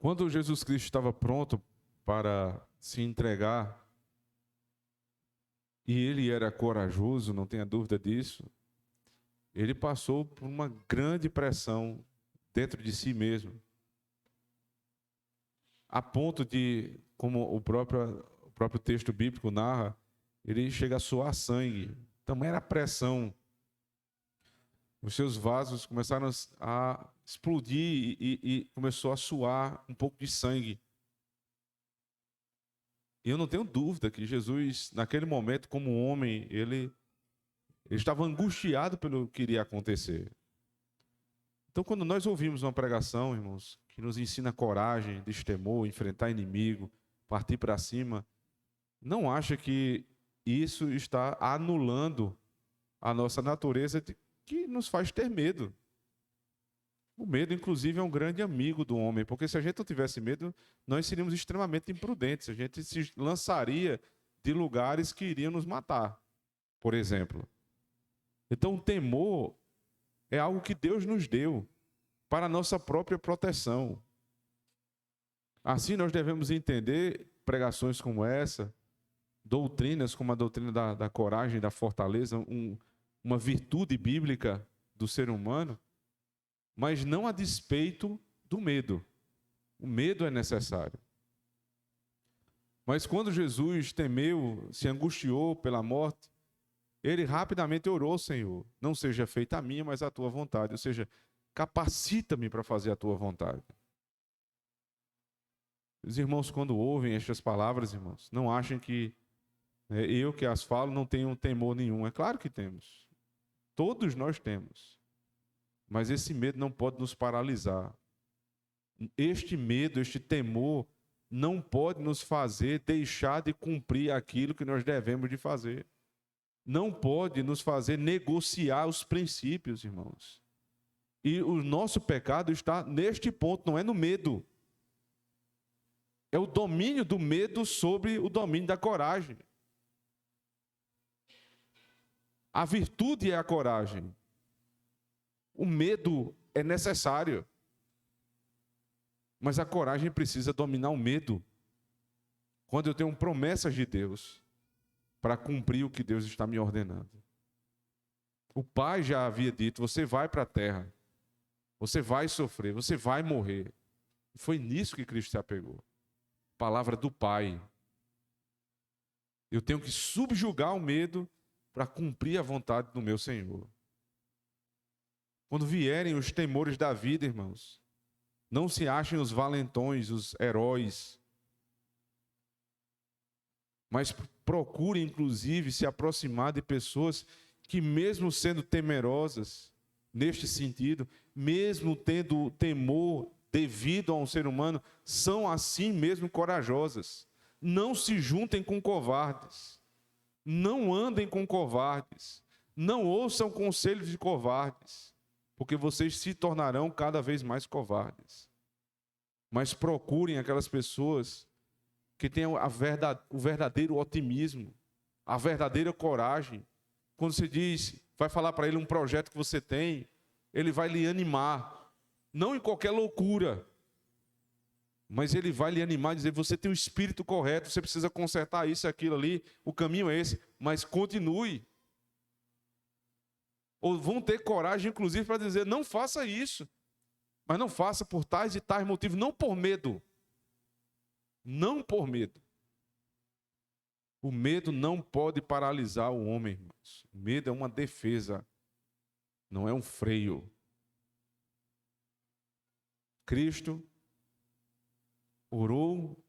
Quando Jesus Cristo estava pronto para se entregar, e ele era corajoso, não tenha dúvida disso, ele passou por uma grande pressão dentro de si mesmo, a ponto de, como o próprio texto bíblico narra, ele chega a suar sangue. Também era pressão. Os seus vasos começaram a explodir e começou a suar um pouco de sangue. E eu não tenho dúvida que Jesus, naquele momento, como homem, ele estava angustiado pelo que iria acontecer. Então, quando nós ouvimos uma pregação, irmãos, que nos ensina coragem, destemor, enfrentar inimigo, partir para cima, não acha que isso está anulando a nossa natureza que nos faz ter medo. O medo, inclusive, é um grande amigo do homem, porque se a gente não tivesse medo, nós seríamos extremamente imprudentes. A gente se lançaria de lugares que iriam nos matar, por exemplo. Então, o temor é algo que Deus nos deu para a nossa própria proteção. Assim, nós devemos entender pregações como essa, doutrinas como a doutrina da coragem, da fortaleza, uma virtude bíblica do ser humano, mas não a despeito do medo. O medo é necessário. Mas quando Jesus temeu, se angustiou pela morte, ele rapidamente orou ao Senhor: não seja feita a minha, mas a tua vontade. Ou seja, capacita-me para fazer a tua vontade. Os irmãos, quando ouvem estas palavras, irmãos, não achem que eu que as falo não tenho temor nenhum. É claro que temos. Todos nós temos. Mas esse medo não pode nos paralisar. Este medo, este temor, não pode nos fazer deixar de cumprir aquilo que nós devemos de fazer. Não pode nos fazer negociar os princípios, irmãos. E o nosso pecado está neste ponto, não é no medo. É o domínio do medo sobre o domínio da coragem. A virtude é a coragem. O medo é necessário. Mas a coragem precisa dominar o medo. Quando eu tenho promessas de Deus para cumprir o que Deus está me ordenando. O Pai já havia dito: você vai para a terra, você vai sofrer, você vai morrer. E foi nisso que Cristo se apegou. Palavra do Pai. Eu tenho que subjugar o medo para cumprir a vontade do meu Senhor. Quando vierem os temores da vida, irmãos, não se achem os valentões, os heróis, mas procurem, inclusive, se aproximar de pessoas que, mesmo sendo temerosas, neste sentido, mesmo tendo temor devido a um ser humano, são assim mesmo corajosas. Não se juntem com covardes. Não andem com covardes. Não ouçam conselhos de covardes, porque vocês se tornarão cada vez mais covardes. Mas procurem aquelas pessoas que têm o verdadeiro otimismo, a verdadeira coragem. Quando você diz, vai falar para ele um projeto que você tem, ele vai lhe animar. Não em qualquer loucura, mas ele vai lhe animar e dizer: você tem o espírito correto, você precisa consertar isso e aquilo ali, o caminho é esse, mas continue. Ou vão ter coragem, inclusive, para dizer: não faça isso, mas não faça por tais e tais motivos, não por medo. Não por medo. O medo não pode paralisar o homem, irmãos. O medo é uma defesa, não é um freio. Cristo orou,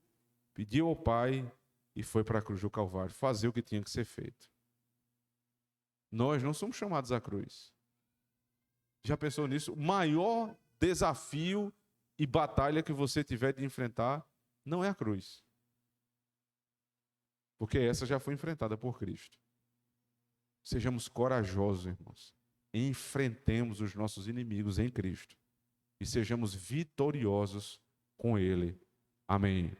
pediu ao Pai e foi para a cruz do Calvário fazer o que tinha que ser feito. Nós não somos chamados à cruz. Já pensou nisso? O maior desafio e batalha que você tiver de enfrentar não é a cruz. Porque essa já foi enfrentada por Cristo. Sejamos corajosos, irmãos. Enfrentemos os nossos inimigos em Cristo. E sejamos vitoriosos com Ele. Amém.